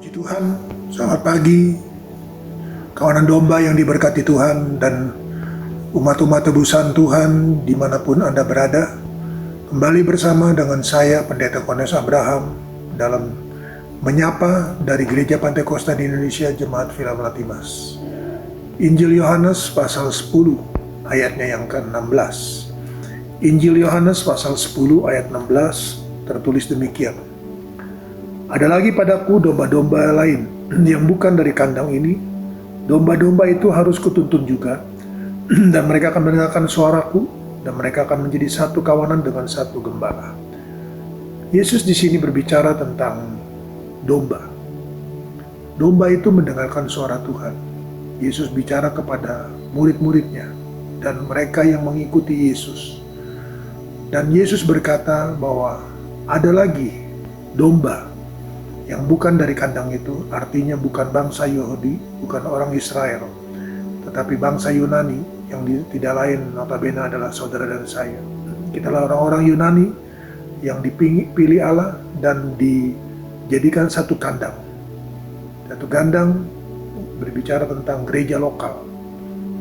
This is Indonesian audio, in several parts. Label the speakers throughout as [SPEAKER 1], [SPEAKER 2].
[SPEAKER 1] Puji Tuhan, selamat pagi kawanan domba yang diberkati Tuhan dan umat-umat tebusan Tuhan dimanapun Anda berada. Kembali bersama dengan saya Pendeta Kones Abraham dalam menyapa dari Gereja Pantai Kosta di Indonesia Jemaat Villa Melatimas. Injil Yohanes pasal 10 ayatnya yang ke-16. Injil Yohanes pasal 10 ayat 16 tertulis demikian. Ada lagi padaku domba-domba lain yang bukan dari kandang ini. Domba-domba itu harus kutuntun juga, dan mereka akan mendengarkan suaraku, dan mereka akan menjadi satu kawanan dengan satu gembala. Yesus di sini berbicara tentang domba. Domba itu mendengarkan suara Tuhan. Yesus bicara kepada murid-muridnya dan mereka yang mengikuti Yesus. Dan Yesus berkata bahwa ada lagi domba yang bukan dari kandang itu, artinya bukan bangsa Yahudi, bukan orang Israel, tetapi bangsa Yunani yang tidak lain notabene adalah saudara dan saya. Kitalah orang-orang Yunani yang dipilih Allah dan dijadikan satu kandang. Satu kandang berbicara tentang gereja lokal.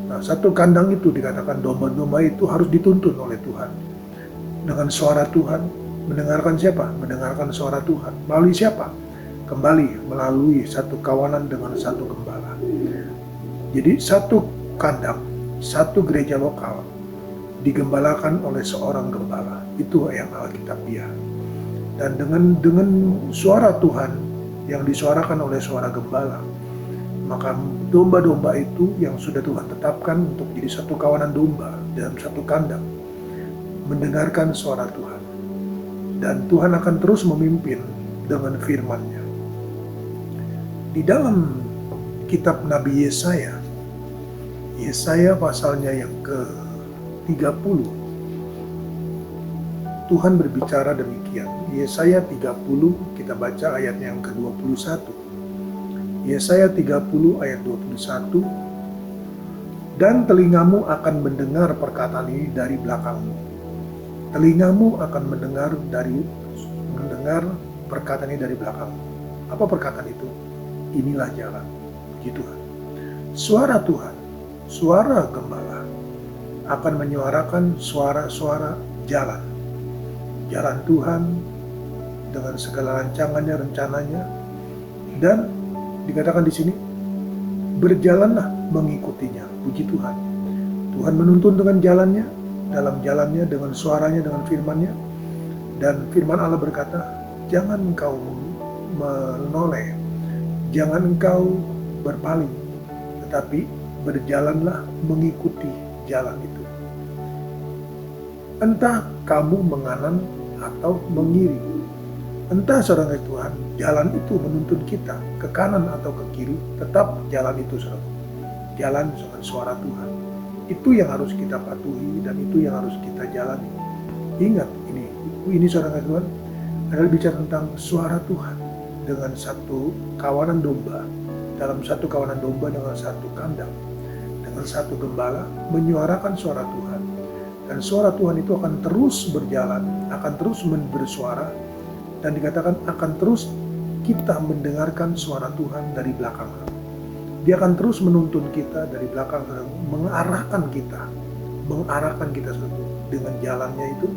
[SPEAKER 1] Nah, satu kandang itu dikatakan domba-domba itu harus dituntun oleh Tuhan. Dengan suara Tuhan, mendengarkan siapa? Mendengarkan suara Tuhan. Melalui siapa? Kembali melalui satu kawanan dengan satu gembala. Jadi satu kandang, satu gereja lokal digembalakan oleh seorang gembala. Itu yang Alkitabiah. Dan dengan suara Tuhan yang disuarakan oleh suara gembala, maka domba-domba itu yang sudah Tuhan tetapkan untuk jadi satu kawanan domba dalam satu kandang mendengarkan suara Tuhan. Dan Tuhan akan terus memimpin dengan firman-Nya. Di dalam kitab Nabi Yesaya pasalnya yang ke-30, Tuhan berbicara demikian. Yesaya 30, kita baca ayatnya yang ke-21. Yesaya 30 ayat 21, dan telingamu akan mendengar perkataan ini dari belakangmu. Telingamu akan mendengar perkataan ini dari belakangmu. Apa perkataan itu? Inilah jalan. Puji Tuhan. Suara Tuhan, suara gembala akan menyuarakan suara-suara jalan. Jalan Tuhan dengan segala rancangannya, rencananya, dan dikatakan di sini berjalanlah mengikutinya. Puji Tuhan. Tuhan menuntun dengan jalannya, dalam jalannya, dengan suaranya, dengan firman-Nya. Dan firman Allah berkata, jangan engkau menoleh, jangan engkau berpaling, tetapi berjalanlah mengikuti jalan itu. Entah kamu menganan atau mengiri. Entah saudara Tuhan, jalan itu menuntun kita ke kanan atau ke kiri, tetap jalan itu saudara. Jalan dengan suara Tuhan. Itu yang harus kita patuhi dan itu yang harus kita jalani. Ingat ini saudara Tuhan adalah bicara tentang suara Tuhan dengan satu kawanan domba, dalam satu kawanan domba dengan satu kandang, dengan satu gembala menyuarakan suara Tuhan. Dan suara Tuhan itu akan terus berjalan, akan terus bersuara, dan dikatakan akan terus kita mendengarkan suara Tuhan dari belakang. Dia akan terus menuntun kita dari belakang, mengarahkan kita dengan jalannya itu.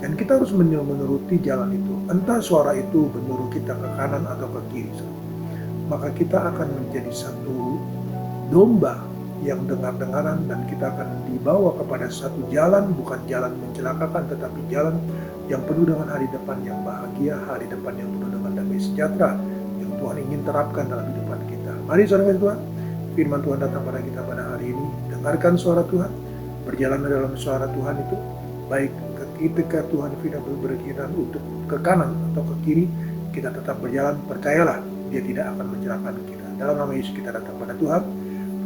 [SPEAKER 1] Dan kita harus menuruti jalan itu. Entah suara itu menyuruh kita ke kanan atau ke kiri. Maka kita akan menjadi satu domba yang dengar-dengaran, dan kita akan dibawa kepada satu jalan, bukan jalan mencelakakan, tetapi jalan yang penuh dengan hari depan yang bahagia, hari depan yang penuh dengan damai sejahtera yang Tuhan ingin terapkan dalam kehidupan kita. Mari saudara Tuhan, firman Tuhan datang pada kita pada hari ini. Dengarkan suara Tuhan, berjalan dalam suara Tuhan itu, baik ketika Tuhan tidak berkeinginan untuk ke kanan atau ke kiri, kita tetap berjalan, percayalah Dia tidak akan mencelakakan kita. Dalam nama Yesus kita datang pada Tuhan.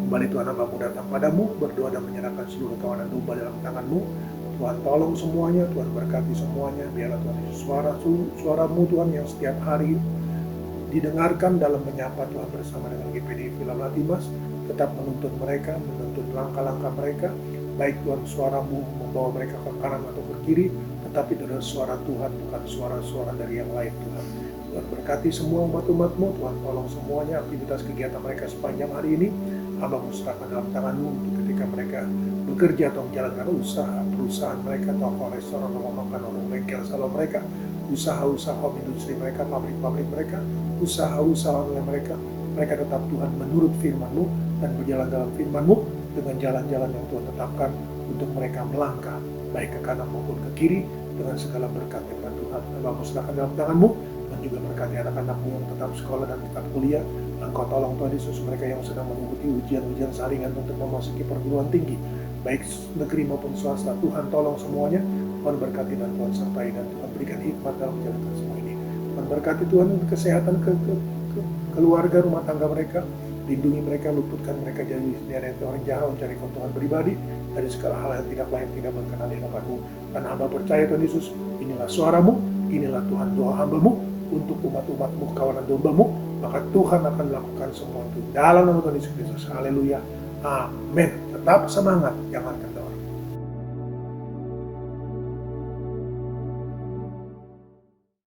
[SPEAKER 1] Kembali Tuhan hambamu datang padamu, berdoa dan menyerahkan seluruh kawanan domba dalam tanganmu. Tuhan tolong semuanya, Tuhan berkati semuanya. Biarlah Tuhan Yesus suaramu Tuhan yang setiap hari didengarkan dalam menyapa Tuhan bersama dengan GPD Villa Melatimas, tetap menuntun mereka, menuntun langkah-langkah mereka. Baik Tuhan suaramu membawa mereka ke kanan atau ke kiri, tetapi itu adalah suara Tuhan, bukan suara-suara dari yang lain Tuhan. Tuhan berkati semua umat-umat-Mu, Tuhan tolong semuanya aktivitas kegiatan mereka sepanjang hari ini. Hamba-Mu serahkan dalam tangan-Mu ketika mereka bekerja atau menjalankan usaha, perusahaan mereka, toko, restoran, rumah makan, warung bengkel, salon mereka, usaha-usaha industri mereka, pabrik-pabrik mereka, usaha-usaha oleh mereka. Mereka tetap Tuhan menurut firman-Mu dan berjalan dalam firman-Mu dengan jalan-jalan yang Tuhan tetapkan untuk mereka melangkah baik ke kanan maupun ke kiri dengan segala berkat daripada Tuhan. Hamba-Mu serahkan dalam tangan-Mu dan juga berkati anak-anak-Mu yang tetap sekolah dan tetap kuliah. Engkau tolong Tuhan Yesus mereka yang sedang mengikuti ujian-ujian saringan untuk memasuki perguruan tinggi, baik negeri maupun swasta. Tuhan tolong semuanya. Tuhan berkati dan Tuhan sertai dan Tuhan berikan hikmat dalam menjalankan semua ini. Tuhan berkati Tuhan untuk kesehatan keluarga rumah tangga mereka. Lindungi mereka, luputkan mereka dari orang jahat, mencari keuntungan pribadi dari segala hal yang tidak layak, tidak berkenan di hadapan-Mu. Dan hamba percaya Tuhan Yesus, inilah suara-Mu, inilah Tuhan doa hamba-Mu untuk umat-umat-Mu, kawanan domba-Mu, maka Tuhan akan melakukan semua itu dalam nama Tuhan Yesus Kristus. Haleluya, amin. Tetap semangat, jangan kendor.